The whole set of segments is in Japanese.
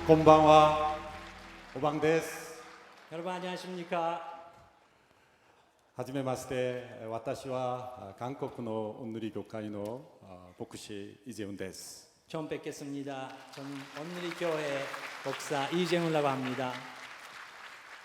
곤방와 오방데스. 여러분 안녕하십니까? はじめまして、私は韓国のオンヌリ教会の牧師イジェウンです。 처음 뵙겠습니다. 저는 온누리 교회 목사 이재훈이라고 합니다.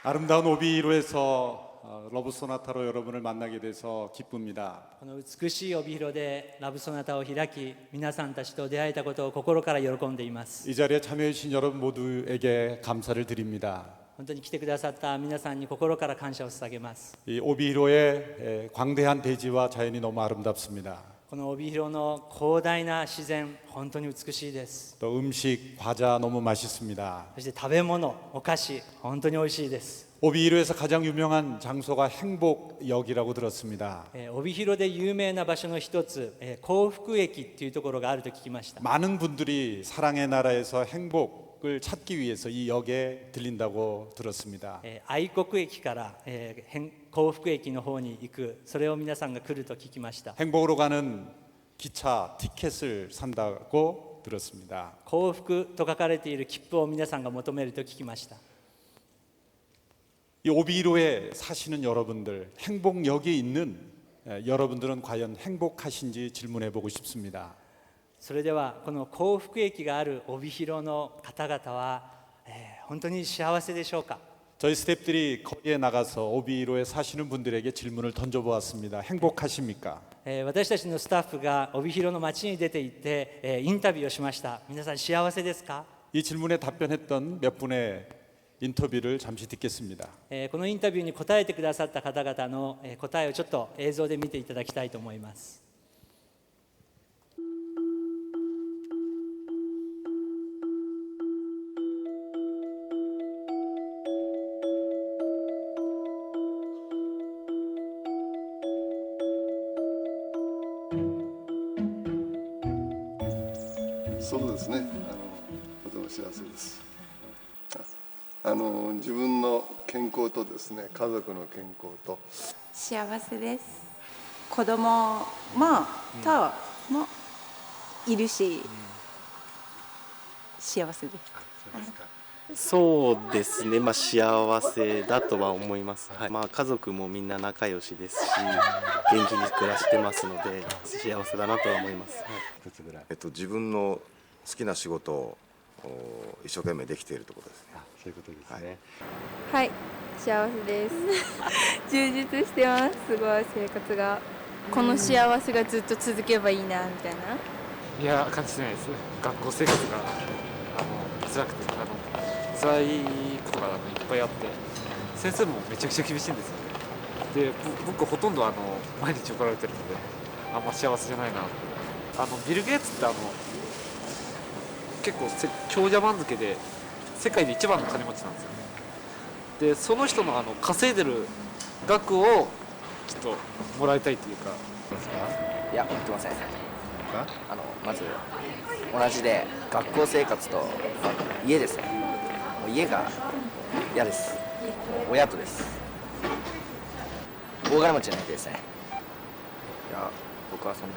아름다운 오비로에서 러브 소나타로 여러분을 만나게 돼서 기쁩니다. この美しい帯広でラブソナタを開き、皆さんたちと出会えたことを心から喜んでいます。 이 자리에 참여해 주신 여러분 모두에게 감사를 드립니다. 本当に来てくださった皆さんに心から感謝を捧げます。 이 오비로의 광대한 대지와 자연이 너무 아름답습니다. この帯広の広大な自然、本当に美しいです。 또 음식, 과자 너무 맛있습니다. そして食べ物、お菓子、本当に美味しいです。 오비로에서 가장 유명한 장소가 행복역이라고 들었습니다. 帯広で有名な場所の一つ、幸福駅っていうところがあると聞きました。 많은 분들이 사랑의 나라에서 행복을 찾기 위해서 이 역에 들린다고 들었습니다. 愛国駅から、幸福駅の方に行く、それを皆さんが来ると聞きました。 행복으로 가는 기차 티켓을 산다고 들었습니다. 幸福と書かれている切符を皆さんが求めると聞きました。 이 오비로에 사시는 여러분들, 행복역에 있는 여러분들은 과연 행복하신지 질문해 보고 싶습니다. それではこの幸福駅がある帯広の方々は、本当に幸せでしょうか。 저희 스태프들이 거리에 나가서 오비로에 사시는 분들에게 질문을 던져보았습니다. 행복하십니까? 私たちのスタッフが帯広の街に出て行って、インタビューをしました。皆さん幸せですか？ 이 질문에 답변했던 몇 분의 인터뷰를 잠시 듣겠습니다. このインタビューに答えてくださった方々の答えをちょっと映像で見ていただきたいと思います。 そうですね。とても幸せです。自分の健康とですね、家族の健康と幸せです。子供もともいるし、幸せです。そうですね、幸せだとは思います、はい。家族もみんな仲良しですし、元気に暮らしてますので幸せだなとは思います、はい。自分の好きな仕事を一生懸命できているということですね。そういうことですね。はい、幸せです。充実してます。すごい生活が。この幸せがずっと続けばいいなみたいな。いや、感じてないです。学校生活が辛くて辛いことがいっぱいあって、先生もめちゃくちゃ厳しいんですよね。で、僕ほとんど毎日怒られてるので、あんま幸せじゃないなって。ビル・ゲイツって結構長者番付で世界で一番の金持ちなんですよね。でその人の稼いでる額をちょっともらいたいというか。いや、思ってません。まず同じで学校生活と家ですね。家が嫌です。親とです。大金持ちじゃないですね。いや、僕はそんなに。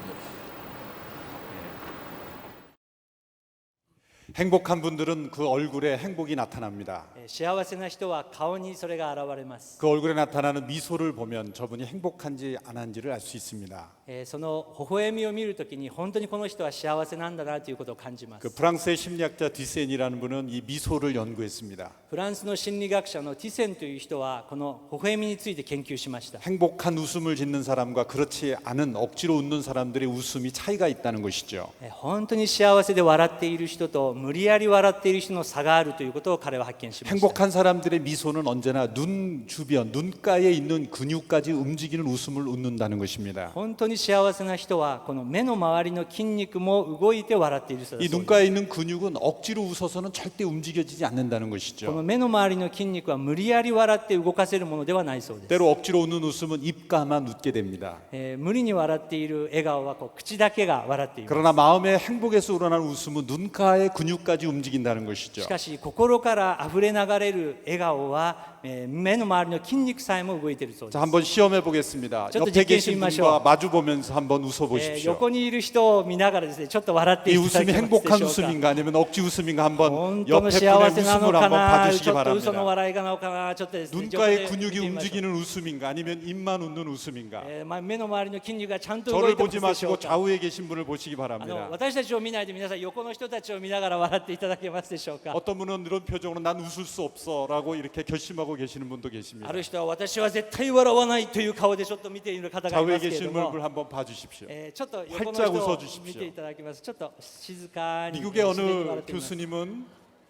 행복한 분들은 그 얼굴에 행복이 나타납니다. 幸せな人は顔にそれが現れます。 그 얼굴에 나타나는 미소를 보면 저분이 행복한지 안 한지를 알 수 있습니다. その微笑みを見るときに本当にこの人は幸せなんだなということを感じます。 그 프랑스의 심리학자 디센이라는 분은 이 미소를 연구했습니다. フランスの心理学者のティセンという人はこの微笑みについて研究しました。 행복한 웃음을 짓는 사람과 그렇지 않은 억지로 웃는 사람들의 웃음이 차이가 있다는 것이죠. 本当に幸せで笑っている人と無理やり笑っている人の差があるということを彼は発見しました。 행복한 사람들의 미소는 언제나 눈 주변, 눈가에 있는 근육까지 움직이는 웃음을 웃는다는 것입니다. 本当に幸せな人はこの目の周りの筋肉も動いて笑っている人だそう이 です。 눈가에 있는 근육은 억지로 웃어서는 절대 움직여지지 않는다는 こ 것이죠. の目の周りの筋肉は無理やり笑って動かせるものではないそうです。 때로 억지로 웃는 웃음은 입가만 웃게 됩니다. 無理に笑っている笑顔は口だけが笑っています。 그러나 마음의 행복에서 우러나는 웃음은 눈가의 근육 근육까지 움직인다는 것이죠. しかし心から溢れ流れる笑顔は、目の周りの筋肉さえも動いているそうです。 자, 한번 시험해 보겠습니다. 저도 옆에実験 계신 してみましょう。 분과 마주 보면서 한번 웃어 えー 보십시오. 横にいる人を見ながらですね、ちょっと笑ってい 이 ただ 웃음이 けますで 행복한 しょうか。 웃음인가 아니면 억지 웃음인가 한번 本当の 옆에 幸 분의 せなの 웃음을 か 한번 な、 봐주시기 ちょっと嘘の 바랍니다. 笑いがなのかな、ちょっとですね、 눈가에 横で見て 근육이 みましょう。 움직이는 웃음인가 아니면 입만 웃는 웃음인가. 目の周りの筋肉がちゃんと動 저를 いてま 보지 すでしょう 마시고 か。 좌우에 계신 분을 보시기 바랍니다. 私たちを見ないで皆さん横の人たちを見ながら笑っていただけますでしょうか。 어떤 분은 이런 표정으로 난 웃을 수 없어라고 이렇게 결심하고 계시는 분도 あ 계십니다. る人は私は絶対笑わないという顔でちょっと見ている方がい 좌우에 ますけれ 계신 ども、 분을 한번 봐주십시오. ちょっと横の 활짝 人を 웃어주십시오. 見ていただきます。ちょっと静かに 미국의 自然に 어느 笑っています。 교수님은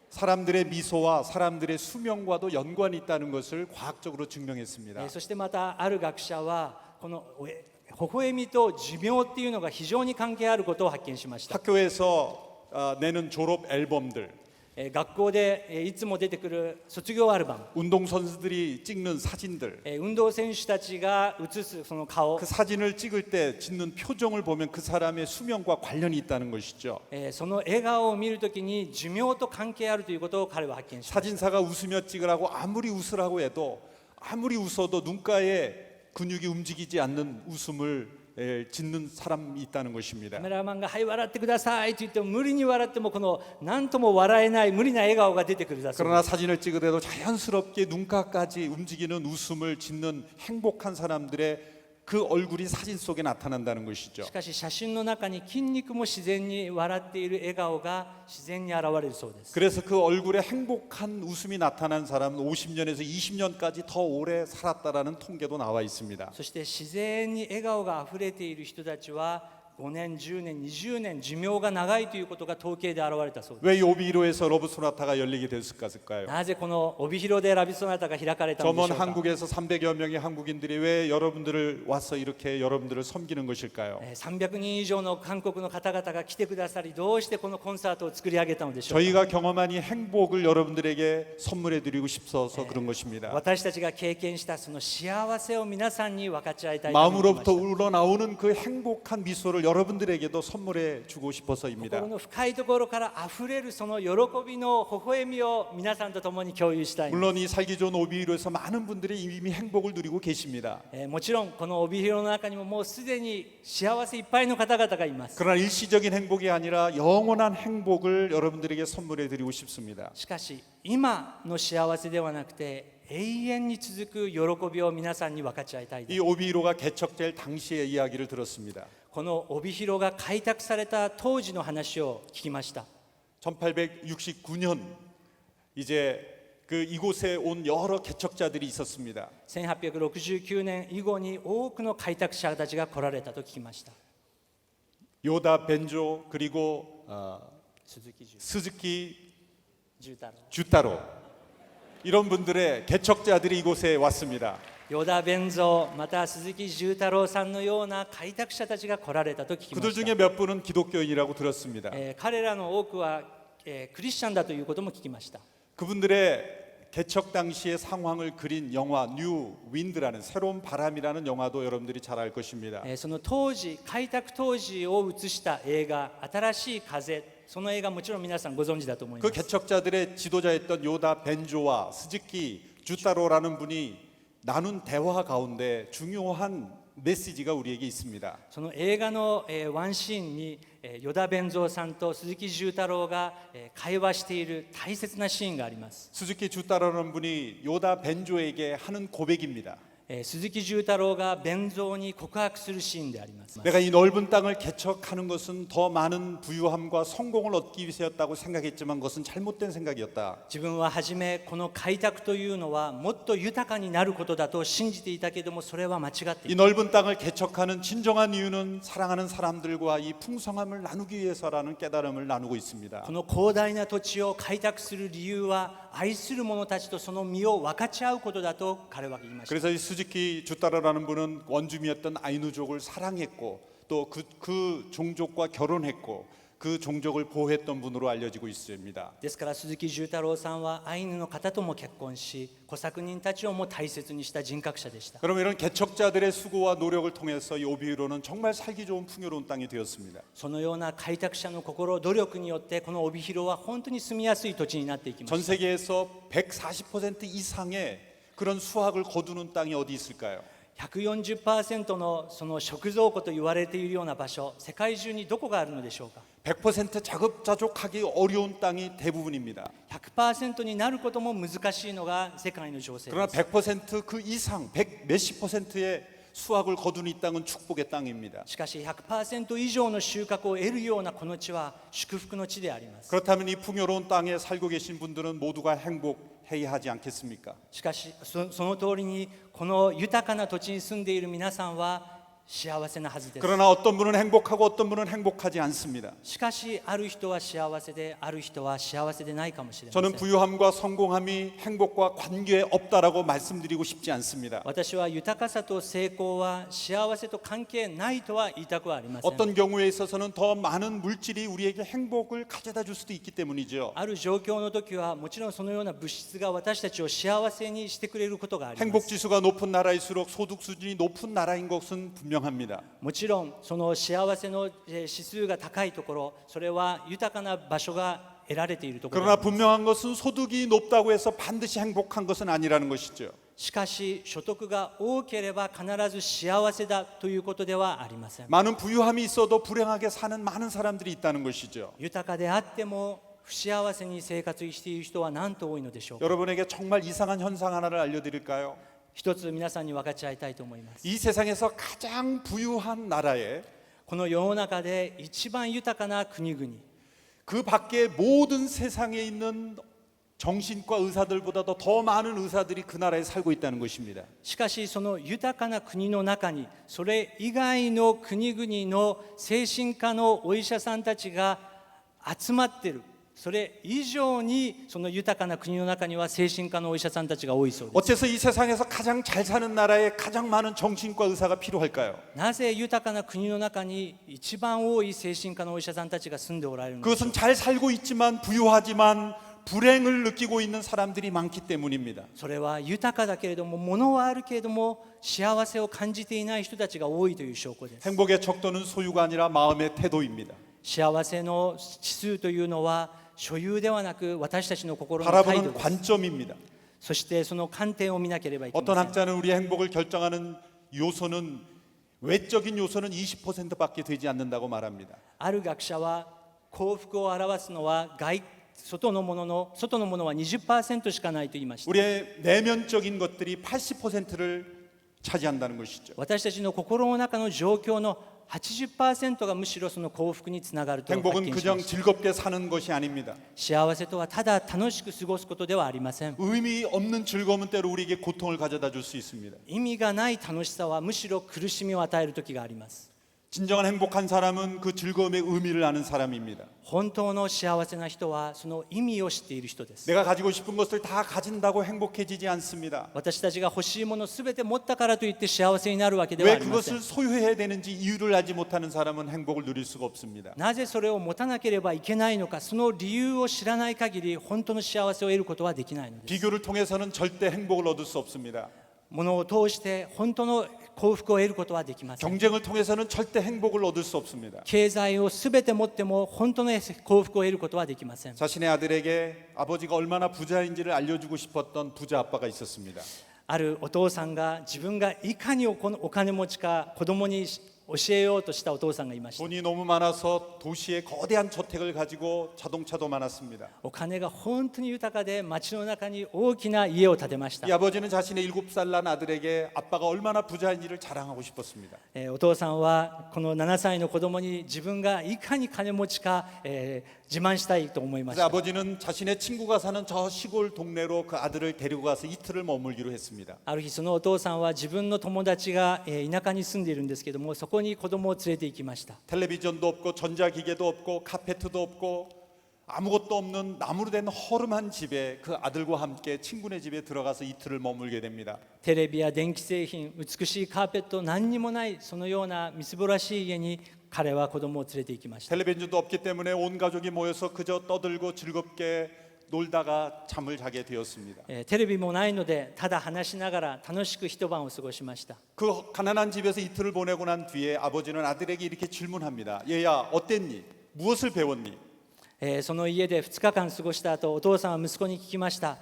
사람들의 미소와 사람들의 수명과도 연관이 있다는 것을 과학적으로 증명했습니다. そしてまたある学者はこの微笑みと寿命っていうのが非常に関係あることを発見しました。 학교에서 내는 졸업 앨범들, 学校でいつも出てくる卒業アルバム、 운동선수들이 찍는 사진들, 運動選手たちが写すその顔、 그 사진을 찍을 때 짓는 표정을 보면 그 사람의 수명과 관련이 있다는 것이죠. その笑顔を見るときに寿命と関係あるということを彼は発見しました。 사진사가 웃으며 찍으라고 아무리 웃으라고 해도 아무리 웃어도 눈가에 근육이 움직이지 않는 웃음을 짓는 사람이 있다는 カ 것입니다. メラマンが「はい笑ってください」と言っても無理に笑ってもこの何とも笑えない無理な笑顔が出てくるだそうで 그러나 す。 사진을 찍으려도 자연스럽게 눈가까지 움직이는 웃음을 짓는 행복한 사람들의 그 얼굴이 사진 속에 나타난다는 것이죠. しかし写真の中に筋肉も自然に笑っている笑顔が自然に現れるそうです。 그래서 그 얼굴에 행복한 웃음이 나타난 사람은 50년에서 20년까지 더 오래 살았다라는 통계도 나와 있습니다. そして自然に笑顔があふれている人たちは5年、10年、20年寿命が長いということが統計で現れたそうです。 왜 이 오비로에서 러브 소나타가 열리게 됐을까요? なぜこの帯広でラビソナタが開かれたのでしょ 저먼 うか。 한국에서 300여 명의 한국인들이 왜 여러분들을 와서 이렇게 여러분들을 섬기는 것일까요? 300人以上の韓国の方々が来てくださり、どうしてこのコンサートを作り上げたのでしょうか。 저희가 경험한 이 행복을 여러분들에게 선물해 드리고 싶어서 그런 것입니다. 私たちが経験したその幸せを皆さんに分かち合いたいと思いま 마음으로부터 した。 우러나오는 그 행복한 미소를 여러분들에게도 선물해 주고 싶어서입니다. 心の深いところからあふれるその喜びの微笑みを皆さんと共に共有したいんです。 물론 이 살기 좋은 오비로에서 많은 분들이 이미 행복을 누리고 계십니다. もちろんこの帯広の中にももうすでに幸せいっぱいの方々がいます。 그러나 일시적인 행복이 아니라 영원한 행복을 여러분들에게 선물해 드리고 싶습니다. しかし今の幸せではなくて永遠に続く喜びを皆さんに分かち合いたいです。 이 오비로가 개척될 당시의 이야기를 들었습니다. この帯広が開拓された当時の話を聞きました。 1869년 이제 그 이곳에 온 여러 개척자들이 있었습니다. 1869年以後に多くの開拓者たちが来られたと聞きました。 요다 벤조 그리고 鈴木 스즈키 重太郎、 주타로 이런 분들의 개척자들이 이곳에 왔습니다. ヨダ弁蔵、また鈴木重太郎さんのような開拓者たちが来られたと聞きま 그들 した。 중에 몇 분은 기독교인이라고 들었습니다. 彼らの多くは、クリスチャンだということも聞きました。 그분들의 개척 당시의 상황을 그린 영화 뉴 윈드라는 새로운 바람이라는 영화도 여러분들이 잘 알 것입니다. その当時開拓当時を映した映画新しい風、その映画もちろん皆さんご存知だと思いま 그 す。 개척자들의 지도자였던 요다 벤조와 스즈키 주타로라는 분이 나눈 대화 가운데 중요한 메시지가 우리에게 있습니다. その映画のワンシーンに依田弁蔵さんと鈴木重太郎が会話している大切なシーンがあります。 스즈키 주타로라는 분이 요다 벤조에게 하는 고백입니다. 鈴木重太郎が弁蔵に告白するシーンであります。 내가 이 넓은 땅을 개척하는 것은 더 많은 부유함과 성공을 얻기 위해서였다고 생각했지만 그것은 잘못된 생각이었다. 自分は初めこの開拓というのはもっと豊かになることだと信じていたけれどもそれは間違ってい 이 た。 넓은 땅을 개척하는 진정한 이유는 사랑하는 사람들과 이 풍성함을 나누기 위해서라는 깨달음을 나누고 있습니다. この広大な土地を開拓する理由は愛する者たちとその身を分かち合うことだと彼は言いました。 그래서 이 스즈키 주타로라는 분은 원주민이었던 아이누족을 사랑했고 또 그 종족과 결혼했고 그 종족을 보호했던 분으로 알려지고 있습니다. ですから鈴木重太郎さんはアイヌの方とも結婚し、小作人たちをも大切にした人格者でした。 그럼 이런 개척자들의 수고와 노력을 통해서 이 오비히로는 정말 살기 좋은 풍요로운 땅이 되었습니다. そのような開拓者の心、努力によってこの帯広は本当に住みやすい土地になっていきま 전 した。 세계에서 140% 이상의 그런 수확을 거두는 땅이 어디 있을까요? 140% のその食蔵庫と言われているような場所、世界中にどこがあるのでしょうか。 100% 자급자족하기 어려운 땅이 대부분입니다. 100% になることも難しいのが世界の情勢 그러나 です。 100%그 이상, 100 몇십 퍼센트의 수확을 거두는 이 땅은 축복의 땅입니다. しかし 100% 以上の収穫を得るようなこの地は祝福の地であります。 그렇다면 이 풍요로운 땅에 살고 계신 분들은 모두가 행복해야 하지 않겠습니까? しかしその通りにこの豊かな土地に住んでいる皆さんは幸せなはずです。 그러나 어떤 분은 행복하고 어떤 분은 행복하지 않습니다. しかしある人は幸せである人は幸せでないかもしれませ 저는 ん。 부유함과 성공함이 행복과 관계에 없다라고 말씀드리고 싶지 않습니다. 私は豊かさと成功は幸せと関係ないとは言いたくはありません。 어떤 경우에 있어서는 더 많은 물질이 우리에게 행복을 가져다 줄 수도 있기 때문이죠. ある状況の時はもちろんそのような物質が私たちを幸せにしてくれることがあります。 행복 지수가 높은 나라일수록 소득 수준이 높은 나라인 것은 분명합니다. もちろんその幸せの指数が高いところ、それは豊かな場所が得られているところで 그러나 あります。 분명한 것은 소득이 높다고 해서 반드시 행복한 것은 아니라는 것이죠. しかし所得が多ければ必ず幸せだということではありません。 많은 부유함이 있어도 불행하게 사는 많은 사람들이 있다는 것이죠. 豊かであっても不幸せに生活している人はなんと多いのでしょうか。 여러분에게 정말 이상한 현상 하나를 알려드릴까요? 一つ皆さんに分かち合いたいと思います。 이 세상에서 가장 부유한 나라에 この世の中で一番豊かな国々、 그 밖에 모든 세상에 있는 정신과 의사들보다도 더 많은 의사들이 그 나라에 살고 있다는 것입니다. しかしその豊かな国の中にそれ以外の国々の精神科のお医者さんたちが集まっている。それ以上にその豊かな国の中には精神科のお医者さんたちが多いそうです。 어째서 이 세상에서 가장 잘 사는 나라에 가장 많은 정신과 의사가 필요할까요? なぜ豊かな国の中に一番多い精神科のお医者さんたちが住んでおられるのでしょう 그것은 잘 살고 있지만 부유하지만 불행을 느끼고 있는 사람들이 많기 때문입니다. それは豊かだけれども物はあるけれども幸せを感じていない人たちが多いという証拠です。 행복의 척도는 소유가 아니라 마음의 태도입니다. 幸せの指数というのは所有ではなく私たちの心の態度 바라보는 です。 관점입니다. そしてその観点を見なければいけま 어떤 せん。 학자는 우리의 행복을 결정하는 요소는 외적인 요소는 20%밖에 되지 않는다고 말합니다. ある学者は幸福を表すのは外のものは 20% しかないと言いました。 우리의 내면적인 것들이 80%를 차지한다는 것이죠. 私たちの心の中の状況の 80%がむしろその幸福につながると発 행복은 見しま 그냥 した。 즐겁게 사는 것이 아닙니다. 幸せとはただ楽しく過ごすことではありません。 의미 없는 즐거움은 때로 우리에게 고통을 가져다 줄 수 있습니다. 意味がない楽しさはむしろ苦しみを与える時があります。 진정한 행복한 사람은 그 즐거움의 의미를 아는 사람입니다. 本当の幸せな人はその意味を知っている人です。 내가 가지고 싶은 것을 다 가진다고 행복해지지 않습니다. 私たちが欲しいものすべて持ったからといって幸せになるわけではあ 왜 りません。 그것을 소유해야 되는지 이유를 알지 못하는 사람은 행복을 누릴 수가 없습니다. なぜそれを持たなければいけないのか、その理由を知らない限り本当の幸せを得ることはできないのです。 비교를 통해서는 절대 행복을 얻을 수 없습니다. 物を通して本当の幸福を得ることはできません。 경쟁을 통해서는 절대 행복을 얻을 수 없습니다. 経済をすべて持っても本当の幸福を得ることはできません。 자신의 아들에게 아버지가 얼마나 부자인지를 알려주고 싶었던 부자 아빠가 있었습니다. あるお父さんが自分がいかにお金持ちか子供に教えようとしたお父さんがいました。 돈이 너무 많아서 도시에 거대한 저택을 가지고 자동차도 많았습니다. お金が本当に豊かで街の中に大きな家を建てました 이 。 아버지는 자신의 7살 난 아들에게 아빠가 얼마나 부자인지를 자랑하고 싶었습니다. お父さんはこの7歳の子供に自分がいかに金持ちか、自慢したいと思いまし 그래서 た。 아버지는 자신의 친구가 사는 저 시골 동네로 그 아들을 데리고 가서 이틀을 머물기로 했습니다. ある日そのお父さんは自分の友達が田舎に住んでいるんですけども、そこに子供を連れて行きました。 텔레비전도 없고 전자기계도 없고 카페트도 없고 아무것도 없는 나무로 된 허름한 집에 그 아들과 함께 친구네 집에 들어가서 이틀을 머물게 됩니다. テレビや電気製品、美しいカーペット、何にもないそのようなみすぼらしい家に彼は子供を連れて行きました。 텔레비전도 없기 때문에 온 가족이 모여서 그저 떠들고 즐겁게 놀다가 잠을 자게 되었습니다. テレビもないのでただ話しながら楽しく一晩を過ごしました。 그 가난한 집에서 이틀을 보내고 난 뒤에 아버지는 아들에게 이렇게 질문합니다. 얘야 어땠니? 무엇을 배웠니? その家で2日間過ごした後、お父さんは息子に聞きました。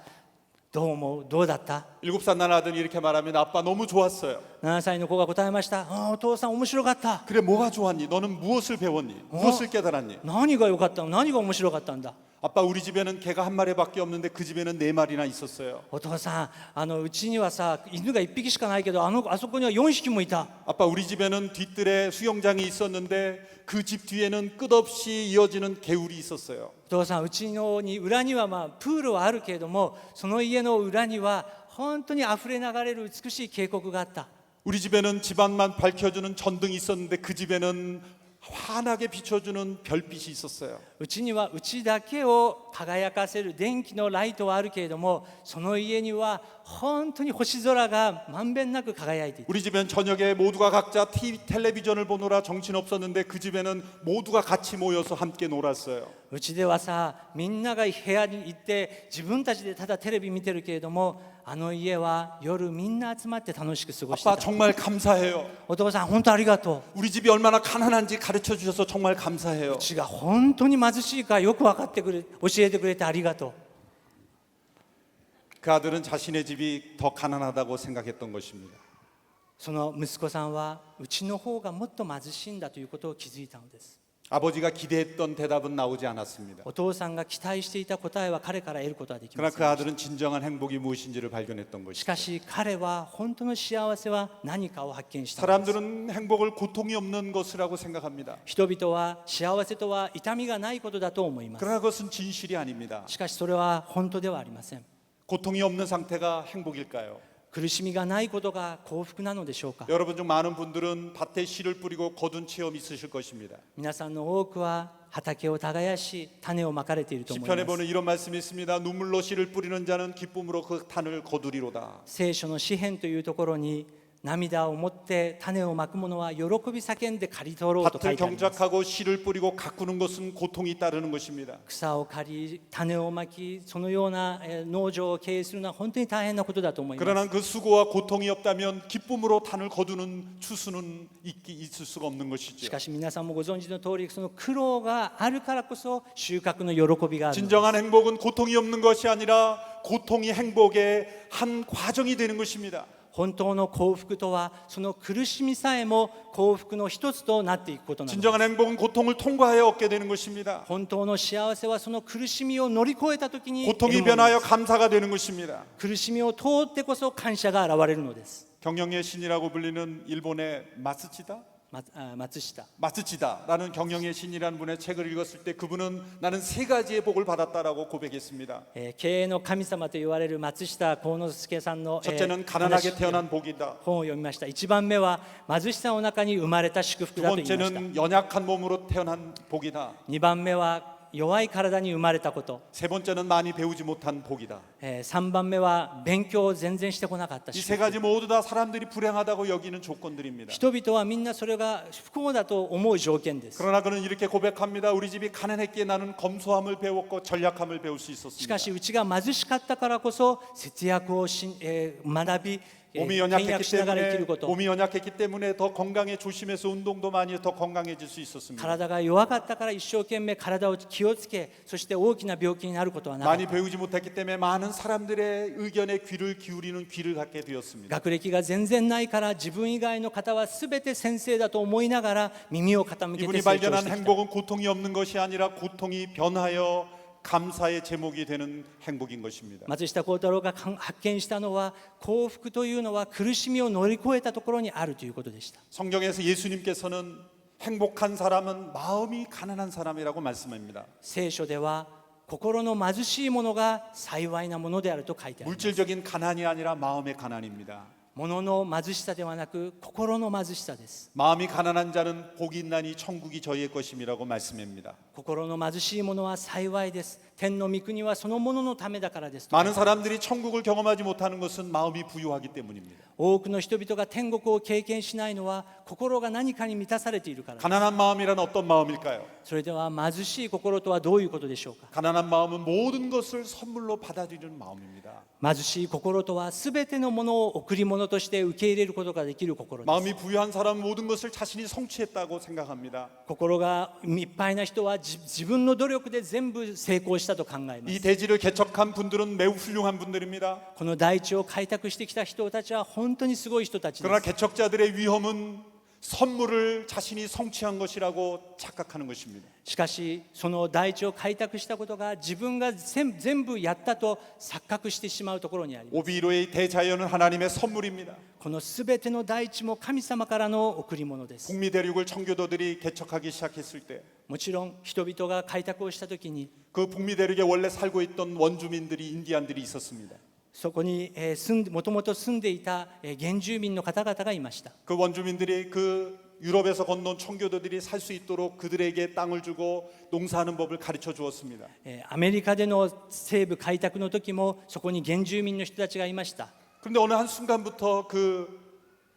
どう思う？どうだった？ 7살 난 아들이 이렇게 말하면 아빠 너무 좋았어요. 7歳の子が答えました。お父さん面白かった。 그래 뭐가 좋았니? 너는 무엇을 배웠니? 무엇을 깨달았니? 何が良かったの？何が面白かったんだ？ 아빠 우리 집에는 개가 한 마리밖에 없는데 그 집에는 4마리나 있었어요. お父さん、うちにはさ、犬が1匹しかないけど、あそこには4匹もいた。 아빠 우리 집에는 뒷뜰에 수영장이 있었는데 그 집 뒤에는 끝없이 이어지는 개울이 있었어요. お父さん、うちの裏にはプールはあるけれども、その家の裏には本当に溢れ流れる美しい渓谷があった。 우리 집에는 집안만 밝혀주는 전등이 있었는데 그 집에는 환하게 비춰주는 별빛이 있었어요. うちにはうちだけを輝かせる電気のライトはあるけれども、その家には本当に星空がまんべんなく輝いていた。 우리 집엔 저녁에 모두가 각자 텔레비전을 보느라 정신없었는데 그 집에는 모두가 같이 모여서 함께 놀았어요. うちではさ、みんなが部屋に行って自分たちでただテレビ見てるけれども、あの家は夜みんな集まって楽しく過ごして 아빠 た。 정말 감사해요. お父さん、本当ありがと 우리 집이 얼마나 가난한지 가르쳐 주셔서 정말 감사해요. う。うちが本当に貧しいかよく分かってくれ、教えてくれてありがとう。 그 아들은 자신의 집이 더 가난하다고 생각했던 것입니다. その息子さんはうちの方がもっと貧しいんだということを気づいたのです。 아버지가 기대했던 대답은 나오지 않았습니다. お父さんが期待していた答えは彼から得ることはでき 그러나 ません 그 でした。 아들은 진정한 행복이 무엇인지를 발견했던 し 것이죠. かし彼は本当の幸せは何かを発見したのです。 사람들은 행복을 고통이 없는 것이라고 생각합니다. 人々は幸せとは痛みがないことだと思います。 그러나 그것은 진실이 아닙니다. しかしそれは本当ではありません。 고통이 없는 상태가 행복일까요? 苦しみがないことが幸福なのでしょうか。 여러분 중 많은 분들은 밭에 씨를 뿌리고 거둔 체험이 있으실 것입니다. 皆さんの多くは畑を耕し種をまかれていると思い 시편에 ます。 보는 이런 말씀이 있습니다. 눈물로 씨를 뿌리는 자는 기쁨으로 그 탄을 거두리로다. 聖書の詩篇というところに、涙を持って種をまく者は喜び叫んで刈り取ろうと書 밭을 いてあります。 경작하고 씨를 뿌리고 가꾸는 것은 고통이 따르는 것입니다. 草を刈り種をまき、そのような農場を経営するのは本当に大変なことだと思います。 그러나 그 수고와 고통이 없다면 기쁨으로 탄을 거두는 추수는 있을 수가 없는 し 것이죠. かし皆さんもご存知の通り、その苦労があるからこそ収穫の喜びがあるのです。 진정한 행복은 고통이 없는 것이 아니라 고통이 행복의 한 과정이 되는 것입니다. 本当の幸福とは、その苦しみさえも幸福の一つとなっていくことなのです。 진정한 행복은 고통을 통과하여 얻게 되는 것입니다. 本当の幸せはその苦しみを乗り越えたときに得 고통이 るもので 변하여 す。 감사가 되는 것입니다. 苦しみを通ってこそ感謝が現れるのです。 경영의 신이라고 불리는 일본의 마츠치다라는 경영의 신이라는 분의 책을 읽었을 때 그분은 나는 3가지의 복을 받았다라고 고백했습니다. 経営の神様と言われる松下幸之助さんの 첫째는 가난하게 태어난 복이다. 本を読みました。1番目は貧しさの中に生まれた祝福 두 だと言いました。 번째는 연약한 몸으로 태어난 복이다. 2番目は弱い体に生まれたこと。 세 번째는 많이 배우지 못한 복이다. 3番目は勉強を全然してこなかった 이 祝 세 福。 가지 모두 다 사람들이 불행하다고 여기는 조건들입니다. 人々はみんなそれが不幸だと思う条件です。 그러나 그는 이렇게 고백합니다. 우리 집이 가난했기에 나는 검소함을 배웠고 전략함을 배울 수 し 있었습니다. かしうちが貧しかったからこそ節約を学び、 몸이 倹約しながら生きること。 몸이 연약했기 때문에 더 건강에 조심해서 운동도 많이 더 건강해질 수 있었습니다. 体が弱かったから一生懸命体を気をつけ、そして大きな病気になることはなかっ 많이 た。 배우지 못했기 때문에 많은 사람들의 의견에 귀를 기울이는 귀를 갖게 되었습니다. 学歴が全然ないから自分以外の方は全て先生だと思いながら耳を傾けて 이분이 成長 발견한 してきた。 행복은 고통이 없는 것이 아니라 고통이 변하여 감사의 제목이 되는 행복인 것입니다. 松下幸太郎が発見したのは、幸福というのは苦しみを乗り越えたところにあるということでした。 성경에서 예수님께서는 행복한 사람은 마음이 가난한 사람이라고 말씀합니다. 聖書では心の貧しいものが幸いなものであると書いてあります。 물질적인 가난이 아니라 마음의 가난입니다. 物の貧しさではなく心の貧しさです。 마음이 가난한 자는 복이 있나니 천국이 저희의 것임이라고 말씀합니다. 心の貧しい者は幸いです。天の御国はそのもののためだからです。 많은 사람들이 천국을 경험하지 못하는 것은 마음이 부유하기 때문입니다. 多くの人々が天国を経験しないのは心が何かに満たされているからです。 가난한 마음이란 어떤 마음일까요? それでは貧しい心とはどういうことでしょうか。 가난한 마음은 모든 것을 선물로 받아들이는 마음입니다. 貧しい心とはすべてのものを贈り物として受け入れることができる心です。 마음이 부유한 사람은 모든 것을 자신이 성취했다고 생각합니다. 心がいっぱいな人は自分の努力で全部成功したと考えま 이 す。 대지를 개척한 분들은 매우 훌륭한 분들입니다. この大地を開拓してきた人たちは本当にすごい人たちで 그러나 す。 개척자들의 위험은 선물을 자신이 성취한 것이라고 착각하는 것입니다. しかしその大地を開拓したことが自分が全部やったと錯覚してしまうところにあります。 오비로의 대자연은 하나님의 선물입니다. このすべての大地も神様からの贈り物です。 북미 대륙을 청교도들이 개척하기 시작했을 때 그 もちろん人々が開拓をしたときに 북미 대륙에 원래 살고 있던 원주민들이 인디안들이 있었습니다. そこにもともと住んでいた原住民の方々がいました。 그 원주민들이 그 유럽에서 건너온 청교도들이 살 수 있도록 그들에게 땅을 주고 농사하는 법을 가르쳐 주었습니다. アメリカでの西部開拓の時もそこに原住民の人たちがいました。 그런데 어느 한 순간부터 그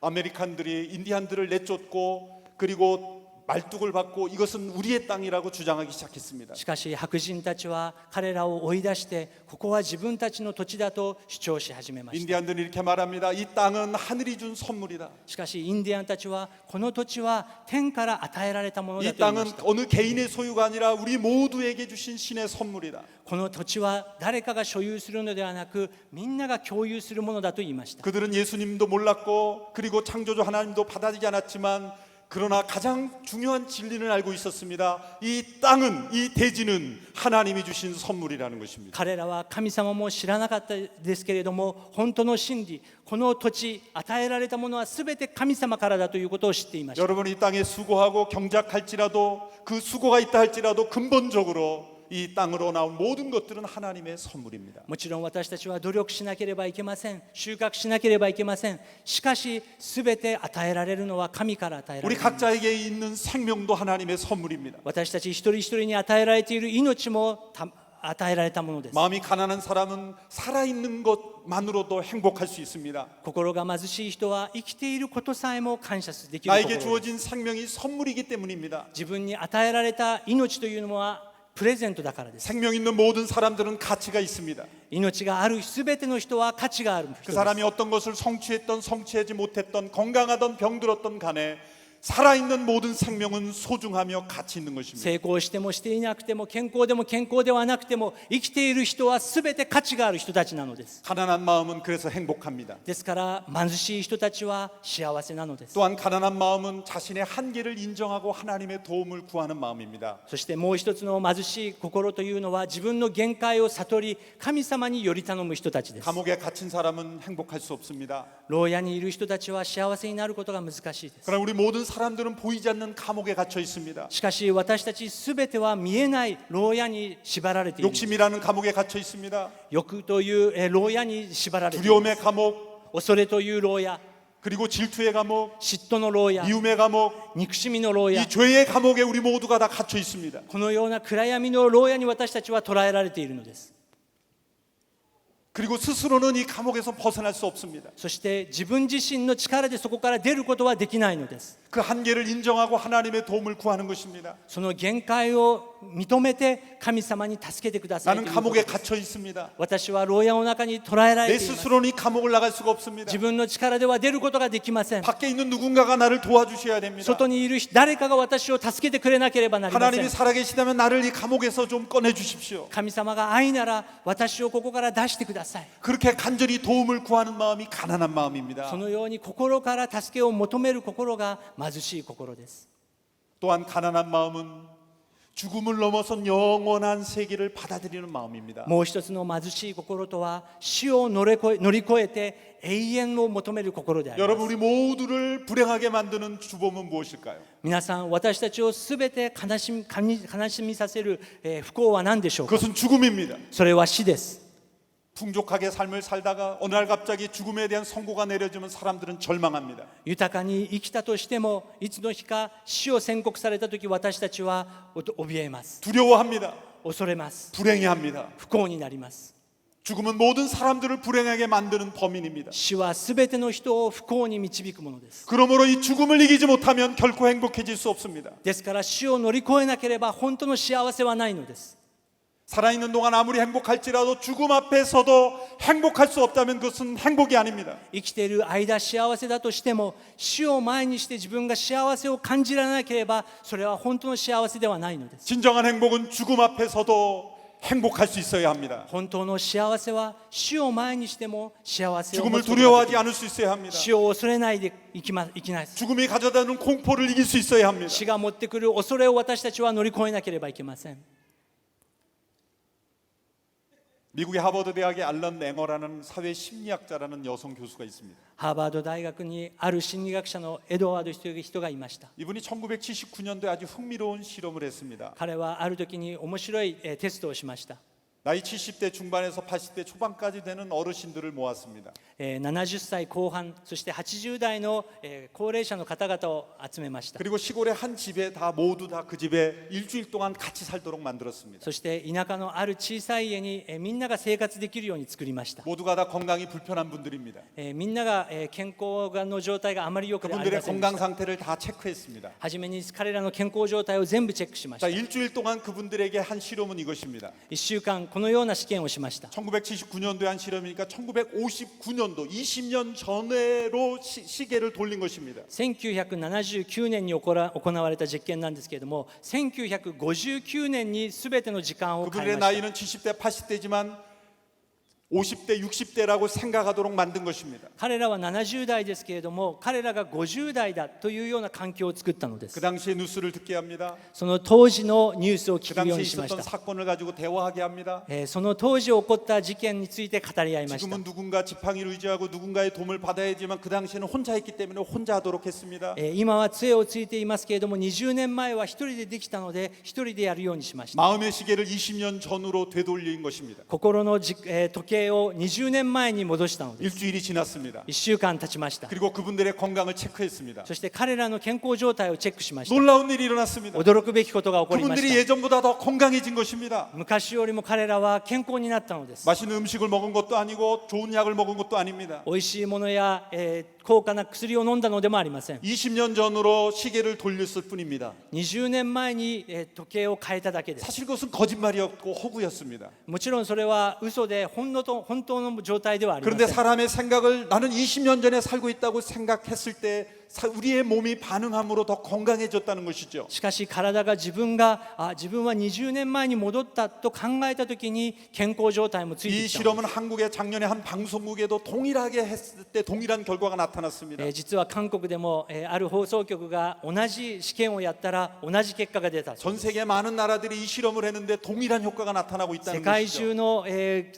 아메리칸들이 인디안들을 내쫓고 그리고 말뚝을 받고 이것은 우리의 땅이라고 주장하기 시작했습니다. しかし白人たちは彼らを追い出してここは自分たちの土地だと主張し始めました。 인디안들은 이렇게 말합니다. 이 땅은 하늘이 준 선물이다. しかしインディアンたちはこの土地は天から与えられたものだ 이 と言いま 땅은 した。 어느 개인의 소유가 아니라 우리 모두에게 주신 신의 선물이다. この土地は誰かが所有するのではなくみんなが共有するものだと言いました。 그들은 예수님도 몰랐고 그리고 창조주 하나님도 받아들이지 않았지만 그러나 가장 중요한 진리는 알고 있었습니다. 이 땅은 이 대지는 하나님이 주신 선물이라는 것입니다. 彼らは神様も知らなかったですけれども本当の真理この土地与えられたものは全て神様からだということを知っていました。 여러분 이 땅에 수고하고 경작할지라도 그 수고가 있다 할지라도 근본적으로 이 땅으로 나온 모든 것들은 하나님의 선물입니다. もちろん私たちは努力しなければいけません。収穫しなければいけません。しかし全て与えられるのは神から与えら 우리 れるものです。 각자에게 있는 생명도 하나님의 선물입니다. 私たち一人一人に与えられている命も与えられたものです。 마음이 가난한 사람은 살아있는 것만으로도 행복할 수 있습니다. 心が貧しい人は生きていることさえも感謝できる心 나에게 です。 주어진 생명이 선물이기 때문입니다. 自分に与えられた命というのはプレゼントだからです。 생명 있는 모든 사람들은 가치가 있습니다. 命があるすべての人は価値がある人 그 です。 사람이 어떤 것을 성취했던 성취하지 못했던 건강하던 병들었던 간에 살아있는 모든 생명은 소중하며 가치 있는 것입니다. 成功してもしていなくても健康でも健康ではなくても生きている人はすべて価値がある人たちなのです。 가난한 마음은 그래서 행복합니다. ですから貧しい人たちは幸せなのです。 또한 가난한 마음은 자신의 한계를 인정하고 하나님의 도움을 구하는 마음입니다. そしてもう一つの貧しい心というのは自分の限界を悟り神様により頼む人たちです。 감옥에 갇힌 사람은 행복할 수 없습니다. 牢屋にいる人たちは幸せになることが難しいです。 그러나 우리 모든 사람들은 보이지 않는 감옥에 갇혀 있습니다. しかし私たちすべては見えない牢屋に縛られている。 욕심이라는 감옥에 갇혀 있습니다. 欲という牢屋に縛られている。 두려움의 감옥, 恐れという牢屋、 그리고 질투의 감옥, 嫉妬の牢屋、 미움의 감옥, 憎しみの牢屋、 이 죄의 감옥에 우리 모두가 다 갇혀 있습니다. このような暗闇の牢屋に私たちは捕らえられているのです。 그리고 스스로는 이 감옥에서 벗어날 수 없습니다. そして自分自身の力でそこから出ることはできないのです。 그 한계를 인정하고 하나님의 도움을 구하는 것입니다. その限界を認めて神様に助けてくださいと 나는 いうこと 감옥에 です。 갇혀 있습니다. 私は牢屋の中に捕らえられ 내 ています。 스스로는 이 감옥을 나갈 수가 없습니다. 自分の力では出ることができません。 밖에 있는 누군가가 나를 도와주셔야 됩니다. 外にいる誰かが私を助けてくれなければなりませ 하나님이 ん。 살아계시다면 나를 이 감옥에서 좀 꺼내 주십시오. 神様が愛なら私をここから出してください。 그렇게 간절히 도움을 구하는 마음이 가난한 마음입니다. そのように心から助けを求める心が貧しい心です。 또한 가난한 마음은 죽음을 넘어선 영원한 세계를 받아들이는 마음입니다. もう一つの貧しい心とは死を乗り越えて永遠を求める心でありま 여러분 す。 우리 모두를 불행하게 만드는 주범은 무엇일까요? 皆さん私たちをすべて悲しみさせる不幸は何でしょうか。 그것은 죽음입니다. それは死です。 풍족하게 삶을 살다가 어느 날 갑자기 죽음에 대한 선고가 내려지면 사람들은 절망합니다. 豊かに生きたとしてもいつの日か死を宣告された時、私たちは怯えます。 두려워합니다. 恐れます。 불행해합니다. 不幸になります。 죽음은 모든 사람들을 불행하게 만드는 범인입니다. 死はすべての人を不幸に導くものです。 그러므로 이 죽음을 이기지 못하면 결코 행복해질 수 없습니다. ですから死を乗り越えなければ本当の幸せはないのです。 살아있는 동안 아무리 행복할지라도 죽음 앞에서도 행복할 수 없다면 그것은 행복이 아닙니다. 生きている間幸せだとしても、死を前にして自分が幸せを感じられなければ、それは本当の幸せではないのです。 진정한 행복은 죽음 앞에서도 행복할 수 있어야 합니다. 本当の幸せは死を前にしても幸せを持 죽음을 つことができ 두려워하지 る。 않을 수 있어야 합니다. 死を恐れないで生きないです。 죽음이 가져다주는 공포를 이길 수 있어야 합니다. 死が持ってくる恐れを私たちは乗り越えなければいけません。 미국의 하버드 대학의 알런 앵어라는 사회 심리학자라는 여성 교수가 있습니다. ハーバード大学にある心理学者のエドワードという人がいました。 이분이 1979년도에 아주 흥미로운 실험을 했습니다. 彼はある時に面白いテストをしました。 나이 70대 중반에서 80대 초반까지 되는 어르신들을 모았습니다. 70歳後半、そして80代の高齢者の方々を集めました。 그리고 시골의 한 집에 다 모두 다 그 집에 일주일 동안 같이 살도록 만들었습니다. そして田舎のある小さい家にみんなが生活できるように作りました。 모두가 다 건강이 불편한 분들입니다. みんなが健康の状態があまり良くありま 그분들의 せんでし 건강 た。 상태를 다 체크했습니다. はじめに彼らの健康状態を全部チェックしまし 자, た。 일주일 동안 그분들에게 한 실험은 이것입니다. 1週間このような試験をしました。 1979년도에 한 실험이니까 1959년도 20년 전으로 시계를 돌린 것입니다. 1979年に行われた実験なんですけれども、1959年に全ての時間を変 그들의 えました。 나이는 70대, 80대지만 50대, 60대라고 생각하도록 만든 것입니다. 彼らは70代ですけれども、彼らが50代だというような環境を作ったので 그 す。 당시에 뉴스를 듣게 합니다. その当時のニュースを 그 聞くよう 당시에 にしまし 있었던 た。 사건을 가지고 대화하게 합니다. その当時起こった事件について語り合いました。 지금은 누군가 지팡이를 의지하고 누군가의 도움을 받아야지만 그 당시에는 혼자 했기 때문에 혼자 하도록 했습니다. 今は杖をついていますけれども、20年前は一人でできたので一人でやるようにしました。 마음의 시계를 20년 전으로 되돌린 것입니다. 心の時計を20年前に戻したのです。 일주일이 지났습니다. 1週間経ちました。 그리고 그분들의 건강을 체크했습니다. そして彼らの健康状態をチェックしました。 놀라운 일이 일어났습니다. 驚くべきことが起こりま 그분들이 した。 예전보다 더 건강해진 것입니다. 昔よりも彼らは健康になったのです。 맛있는 음식을 먹은 것도 아니고 좋은 약을 먹은 것도 아닙니다. 美味しいものや、高価な薬を飲んだのでもありません。 20년 전으로 시계를 돌렸을 뿐입니다. 20年前に、時計を変えただけです。 사실 그것은 거짓말이었고 허구였습니다. もちろんそれは嘘で本当の状態ではありま 그런데 せん。 사람의 생각을 나는 20년 전에 살고 있다고 생각했을 때 우리의 몸이 반응함으로 더 건강해졌다는 것이죠. しかし体が自分は20年前に戻ったと考えたときに健康状態もついて 이 きたので 실험은 한국의 작년에 한 방송국에도 동일하게 했을 때 동일한 결과가 나타났습니다. す。実は韓国でも、ある放送局が同じ試験をやったら同じ結果が出た。 전 세계 많은 나라들이 이 실험을 했는데 동일한 효과가 나타나고 世 있다는 界 것이죠. 中の、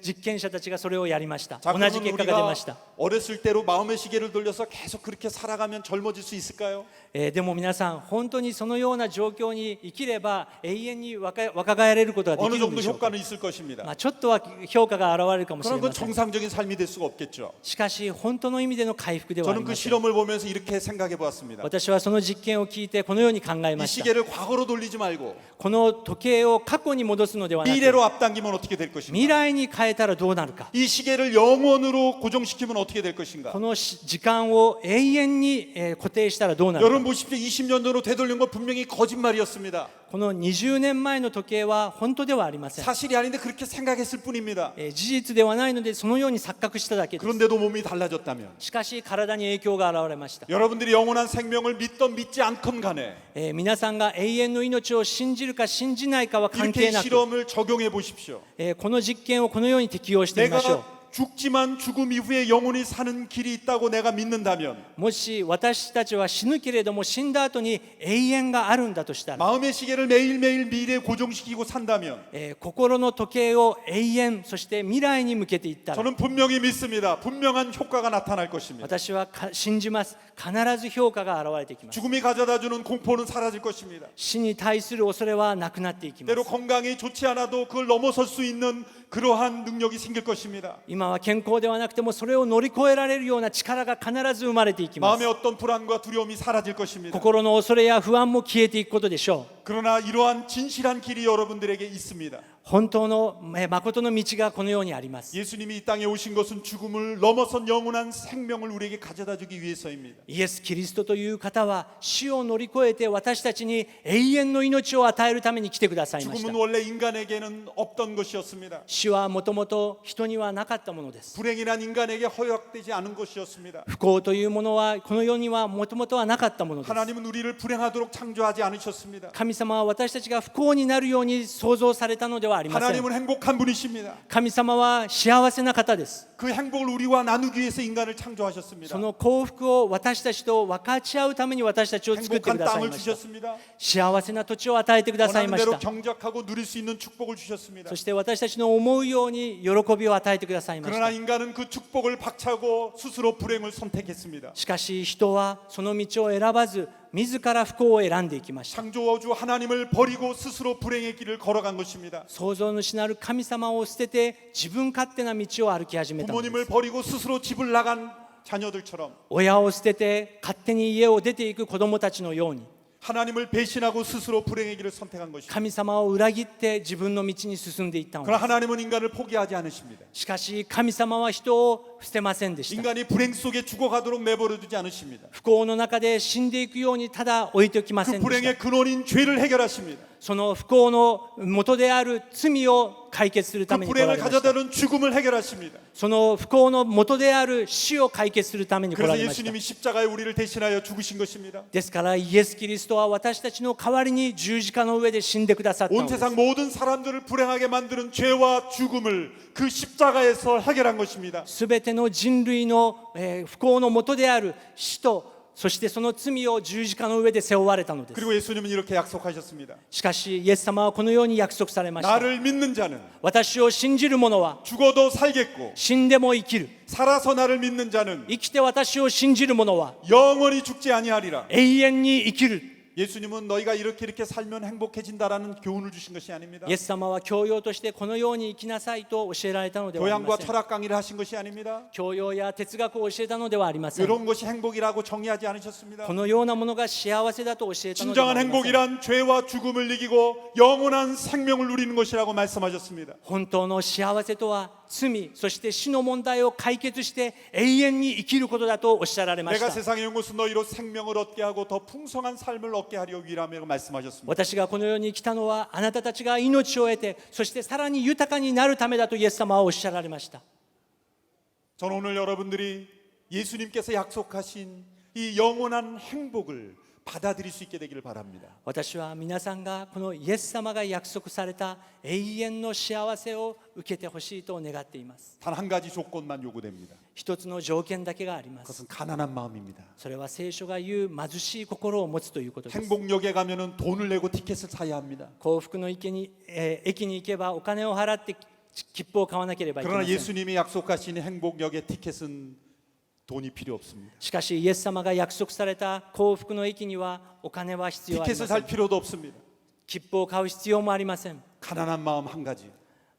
実験者たちがそれをやりました。 자, 同じ 그러면 結果が出ま 우리가 した。 어렸을 때로 마음의 시계를 돌려서 계속 그렇게 살아가면 젊어질 수 있을까요? でも皆さん本当にそのような状況に生きれば永遠に若返れることがで 어느 きるん 정도 でしょうか。 효과는 있을 것입니다. ちょっとは評価が現れるかもしれ 그러나 ま 그 せん。 정상적인 삶이 될 수가 없겠죠. しかし本当の意味での回復ではあり 저는 그 ません。 실험을 보면서 이렇게 생각해 보았습니다. 私はその実験を聞いてこのように考え 이 ました。 시계를 과거로 돌리지 말고 この時計を過去に戻すのではなく 미래로 앞당기면 어떻게 될 未 것인가? 来に変えたらどうなるか。 이 시계를 영원으로 고정시키면 어떻게 될 것인가? この時間を永遠に固定したらどうなる 여러분 か。 보십시오. 20년 전으로 되돌린 건 분명히 거짓말이었습니다. この20年前の時計は本当ではありません。 사실이 아닌데 그렇게 생각했을 뿐입니다. 事実ではないのでそのように錯覚しただけです。 그런데도 몸이 달라졌다면 しかし体に影響が現れました。 여러분들이 영원한 생명을 믿던 믿지 않건 간에 皆さんが永遠の命を信じるか信じないかは関 이렇게 係なく、 실험을 적용해 보십시오. この実験をこのように適用してみましょう。 내가 죽지만 죽음 이후에 영원히 사는 길이 있다고 내가 믿는다면 もし私たちは死ぬけれども死んだ後に永遠があるんだとしたら、 마음의 시계를 매일매일 미래에 고정시키고 산다면 心の時計を永遠そして未来に向けていったら、 저는 분명히 믿습니다. 분명한 효과가 나타날 것입니다. 私は信じます。必ず評価が現れてきます。 죽음이 가져다주는 공포는 사라질 것입니다. 死に対する恐れはなくなっていきます 때로 。 건강이 좋지 않아도 그걸 넘어설 수 있는 그러한 능력이 생길 것입니다. 今は健康ではなくてもそれを乗り越えられるような力が必ず生まれていきます 마음의 어떤 불안과 두려움이 사라질 것입니다. 心の恐れや不安も消えていくことでしょう 그러나 이러한 진실한 길이 여러분들에게 있습니다. 本当の誠の道がこのようにあります 예수님이 이 땅에 오신 것은 죽음을 넘어선 영원한 생명을 우리에게 가져다 주기 위해서입니다. イエス・キリストという方は死を乗り越えて私たちに永遠の命を与えるために来てくださいました 죽음은 원래 인간에게는 없던 것이었습니다. 死はもともと人にはなかったものです 불행이 난 인간에게 허락되지 않은 것이었습니다. 不幸というものはこの世にはもともとはなかったものです 하나님은 우리를 불행하도록 창조하지 않으셨습니다. 神様は私たちが不幸になるように創造されたのではありません 하나님은 행복한 분이십니다. 神様は幸せな方です 그 행복을 우리와 나누기 위해서 인간을 창조하셨습니다. その幸福を私たちと分かち合うために私たちを作ってく 행복한 ださい 땅을 ました 주셨습니다. 幸せな土地を与えてください 원하는 まし 대로 た 경작하고 누릴 수 있는 축복을 주셨습니다. そして私たちの思うように喜びを与えてくださいまし 그러나 た 인간은 그 축복을 박차고 스스로 불행을 선택했습니다. しかし人はその道を選ばず自ら不幸を選んでいきました 창조주 하나님을 버리고 스스로 불행의 길을 걸어간 것입니다. 創造主なる神様を捨てて自分勝手な道を歩き始めたのです 부모님을 버리고 스스로 집을 나간 자녀들처럼 親を捨てて勝手に家を出ていく子供たちのように 하나님을 배신하고 스스로 불행의 길을 선택한 것입니다. 神様を裏切って自分の道に進んでいったので 그러나 す 하나님은 인간을 포기하지 않으십니다. しかし神様は人を捨てませんでした 인간이 불행 속에 죽어가도록 내버려 두지 않으십니다. 不幸の中で死んでいくようにただ置いておきませ 그 んでした 불행의 근원인 죄를 해결하십니다. その不幸の元である罪を解決するた 그 めに来ら 불행을 れました 가져다는 죽음을 해결하십니다. その不幸の元である死を解決するために来 그래서 られました 예수님이 십자가에 우리를 대신하여 죽으신 것입니다. ですからイエス・キリストは私たちの代わりに十字架の上で死んでくださったの 온 です 세상 모든 사람들을 불행하게 만드는 죄와 죽음을 그 십자가에서 해결한 것입니다. すべての人類の不幸の元である死とそしてその罪を十字架の上で背負われたのです 그리고 예수님은 이렇게 약속하셨습니다. しかしイエス様はこのように約束されました 나를 믿는 자는 私を信じる者は 죽어도 살겠고 死んでも生きる 살아서 나를 믿는 자는 生きて私を信じる者は 영원히 죽지 아니하리라. 永遠に生きる 예수님은 너희가 이렇게 살면 행복해진다라는 교훈을 주신 것이 아닙니다. イエス様は教養としてこのように生きなさいと教えられたのではあり 교양과 ません 철학 강의를 하신 것이 아닙니다. 教養や哲学を教えたのではありません 이런 것이 행복이라고 정의하지 않으셨습니다. このようなものが幸せだと教えたのではあ 진정한 りません 행복이란 죄와 죽음을 이기고 영원한 생명을 누리는 것이라고 말씀하셨습니다. 本当の幸せとは罪そして死の問題を解決して永遠に生きることだとおっしゃられまし 내가 た 세상에 온 것은 너희로 생명을 얻게 하고 더 풍성한 삶을 얻게 하려 위함이라고 말씀하셨습니다. 私がこの世に来たのはあなたたちが命を得てそしてさらに豊かになるためだとイエス様はおっしゃられました 저는 오늘 여러분들이 예수님께서 약속하신 이 영원한 행복을 받아들일 수 있게 되기를 바랍니다. 私は皆さんがこのイエス様が約束された永遠の幸せを受けてほしいと願っています 단 한 가지 조건만 요구됩니다. 一つの条件だけがあります 그것은 가난한 마음입니다. それは聖書が言う貧しい心を持つということです 행복역에 가면은 돈을 내고 티켓을 사야 합니다. 幸福の駅に行けばお金を払って切符を買わなければいけま 그러나 せん 예수님이 약속하신 행복역의 티켓은 돈이 필요 없습니다. しかしイエス様が約束された幸福の駅にはお金は必要あり 티켓을 ませ 살 ん 필요도 없습니다. 切符を買う必要もありません 가난한 마음 한 가지.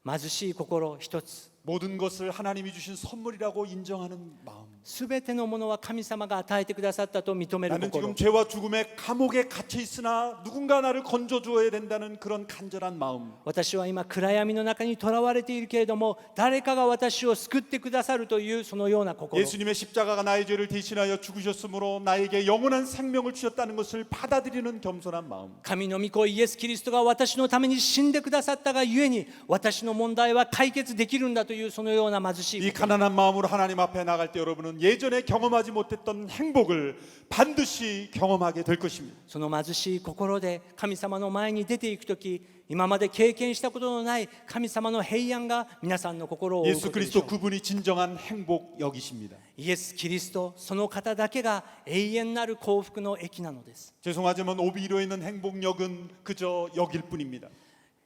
貧しい心一つ 모든 것을 하나님이 주신 선물이라고 인정하는 마음. すべてのものは神様が与えてくださったと認める 나는 心 지금 죄와 죽음의 감옥에 갇혀 있으나 누군가 나를 건져줘야 된다는 그런 간절한 마음. 私は今暗闇の中にとらわれているけれども誰かが私を救ってくださるというそのような心 예수님의 십자가가 나의 죄를 대신하여 죽으셨으므로 나에게 영원한 생명을 주셨다는 것을 받아들이는 겸손한 마음. 神の御子イエス・キリストが私のために死んでくださったがゆえに私の問題は解決できるんだというそのような貧しい 이 心 가난한 마음으로 하나님 앞에 나갈 때 여러분은 예전에 경험하지 못했던 행복을 반드시 경험하게 될 것입니다. その貧しい心で神様の前に出ていくとき今まで経験したことのない神様の平安が皆さんの心を覆う 예수 ことでしょ 그리스도 う 그분이 진정한 행복역이십니다. イエス・キリストその方だけが永遠なる幸福の駅なのです 죄송하지만 오비로에 있는 행복역은 그저 역일 뿐입니다.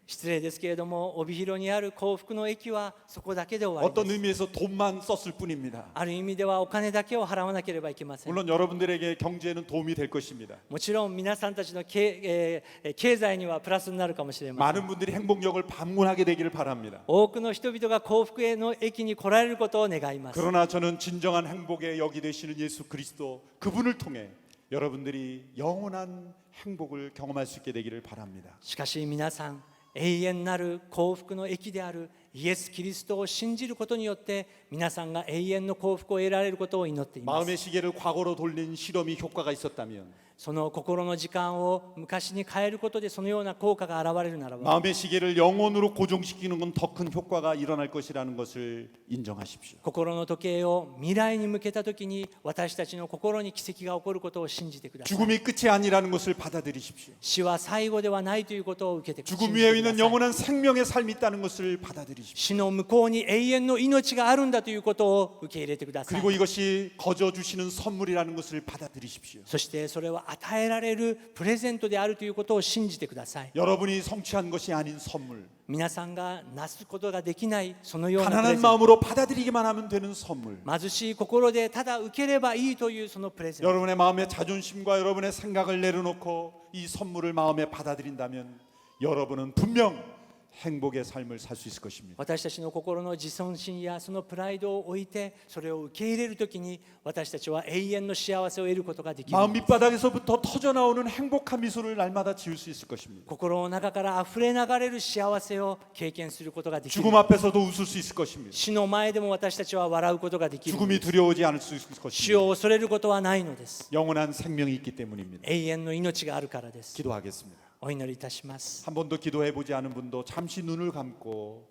失礼ですけれども、帯広にある幸福の駅はそこだけで終わり 어떤 です。 의미에서 돈만 썼을 뿐입니다. ある意味ではお金だけを払わなければいけません。 물론 여러분들에게 경제에는 도움이 될 것입니다. もちろん皆さんたちの経済にはプラスになるかもしれません。 많은 분들이 행복역을 방문하게 되기를 바랍니다. 多くの人々が幸福への駅に来られることを願います。 그러나 저는 진정한 행복의 역이 되시는 예수 그리스도 그분을 통해 여러분들이 영원한 행복을 경험할 수 있게 되기를 바랍니다. しかし皆さん、永遠なる幸福の駅であるイエス・キリストを信じることによって皆さんが永遠の幸福を得られることを祈っています。 마음의 시계를 과거로 돌린 실험이 효과가 있었다면 その心の時間を昔に変えることでそのような効果が現れるならば、 마음의 시계를 영혼으로 고정시키는 건 더 큰 효과가 일어날 것이라는 것을 인정하십시오. 心の時計を未来に向けた時に私たちの心に奇跡が起こることを信じてください。 죽음이 끝이 아니라는 것을 받아들이십시오. 死は最後ではないということを受けてください。 죽음 위에 있는 영원한 생명의 삶이 있다는 것을 받아들이십시오. 死の向こうに永遠の命があるんだということを受け入れてください。 그리고 이것이 거저 주시는 선물이라는 것을 받아들이십시오. そしてそれは与えられるプレゼントであるということを信じてください。 여러분이 성취한 것이 아닌 선물, 皆さんがなすことができないそのようなプレ 가난한 ゼント、 마음으로 받아들이기만 하면 되는 선물, 貧しい心でただ受ければいいというそのプレゼント、 여러분의 마음의 자존심과 여러분의 생각을 내려놓고 이 선물을 마음에 받아들인다면 여러분은 분명 행복의 삶을 살 수 있을 것입니다. 私たちの心の自尊心やそのプライドを置いてそれを受け入れるときに私たちは永遠の幸せを得ることができる。 마음 밑바닥에서부터 터져나오는 행복한 미소를 날마다 지을 수 있을 것입니다. 心の中から溢れ流れる幸せを経験することができる。 죽음 앞에서도 웃을 수 있을 것입니다. 死の前でも私たちは笑うことができる。 죽음이 두려워지 않을 수 있을 死 것입니다. を恐れることはないのです。 영원한 생명이 있기 때문입니다. 永遠の命があるからです。 기도하겠습니다. お祈りいたします。 한 번도 기도해 보지 않은 분도 잠시 눈을 감고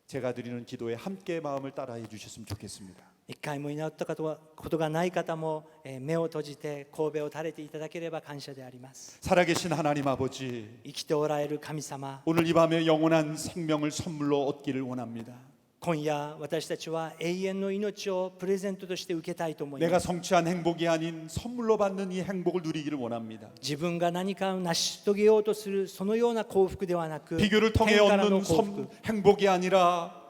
제가 드리는 기도에 함께 마음을 따라해 주셨으면 좋겠습니다. 一回も祈ったことがない方も目を閉じて頭を垂れていただければ感謝であります。 살아계신 하나님 아버지, 生きておられる神様、 오늘 이 밤에 영원한 생명을 선물로 얻기를 원합니다. 今夜私たちは永遠の命をプレゼントとして受けたいと思いま 내가 す。 성취한 행복이 아닌 선물로 받는 이 행복을 누리기를 원합니다. 自分が何かを成し遂げようとするそのような幸福ではなく、 비교를 통해 天からの 얻는 幸福、 행복이 아니라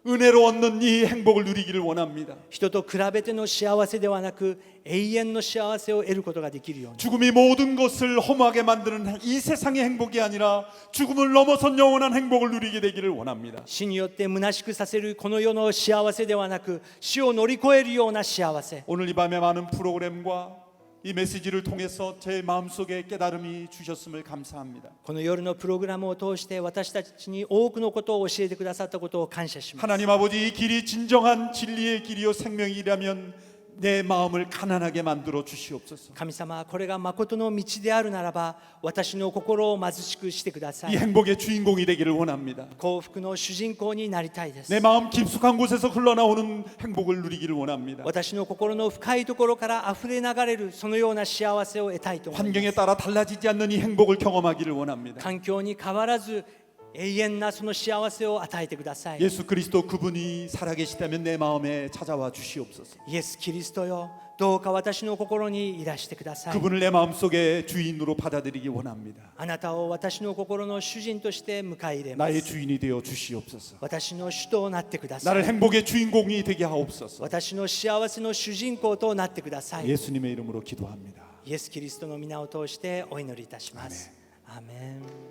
은혜로 얻는 이 행복을 누리기를 원합니다. 人と比べての幸せではなく永遠の幸せを得ることができるように、 죽음이 모든 것을 허무하게 만드는 이 세상의 행복이 아니라 죽음을 넘어선 영원한 행복을 누리게 되기를 원합니다. 死によって虚しくさせるこの世の幸せではなく死を乗り越えるような幸せ、 오늘 이 밤에 많은 프로그램과 이 메시지를 통해서 제 마음속에 깨달음이 주셨음을 감사합니다. この夜のプログラムを通して私たちに多くのことを教えてくださったことを感謝します。 하나님 아버지, 이 길이 진정한 진리의 길이요 생명이라면 내 마음을 가난하게 만들어 주시옵소서. 神様、これが誠の道であるならば私の心を貧しくしてくださ 이 い。 행복의 주인공이 되기를 원합니다. 幸福の主人公になりたいです。 내 마음 깊숙한 곳에서 흘러나오는 행복을 누리기를 원합니다. 私の心の深いところから溢れ流れるそのような幸せを得たいと思います。 환경에 따라 달라지지 않는 이 행복을 경험하기를 원합니다. 環境に変わらず永遠なその幸せを与えてください。 예수 그리스도 그분이 살아계시다면 내 마음에 찾아와 주시옵소서. イエス・キリストよ、どうか私の心にいらしてください。 그분을 내 마음속에 주인으로 받아들이기 원합니다. あなたを私の心の主人として迎え入れま 나의 す。 주인이 되어 주시옵소서. 私の主となってくださ 나를 い。 행복의 주인공이 되게 하옵소서. 私の幸せの主人公となってください。 예수님의 이름으로 기도합니다. イエス・キリストの皆を通してお祈りいたします。アーメン。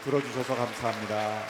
들어주셔서 감사합니다.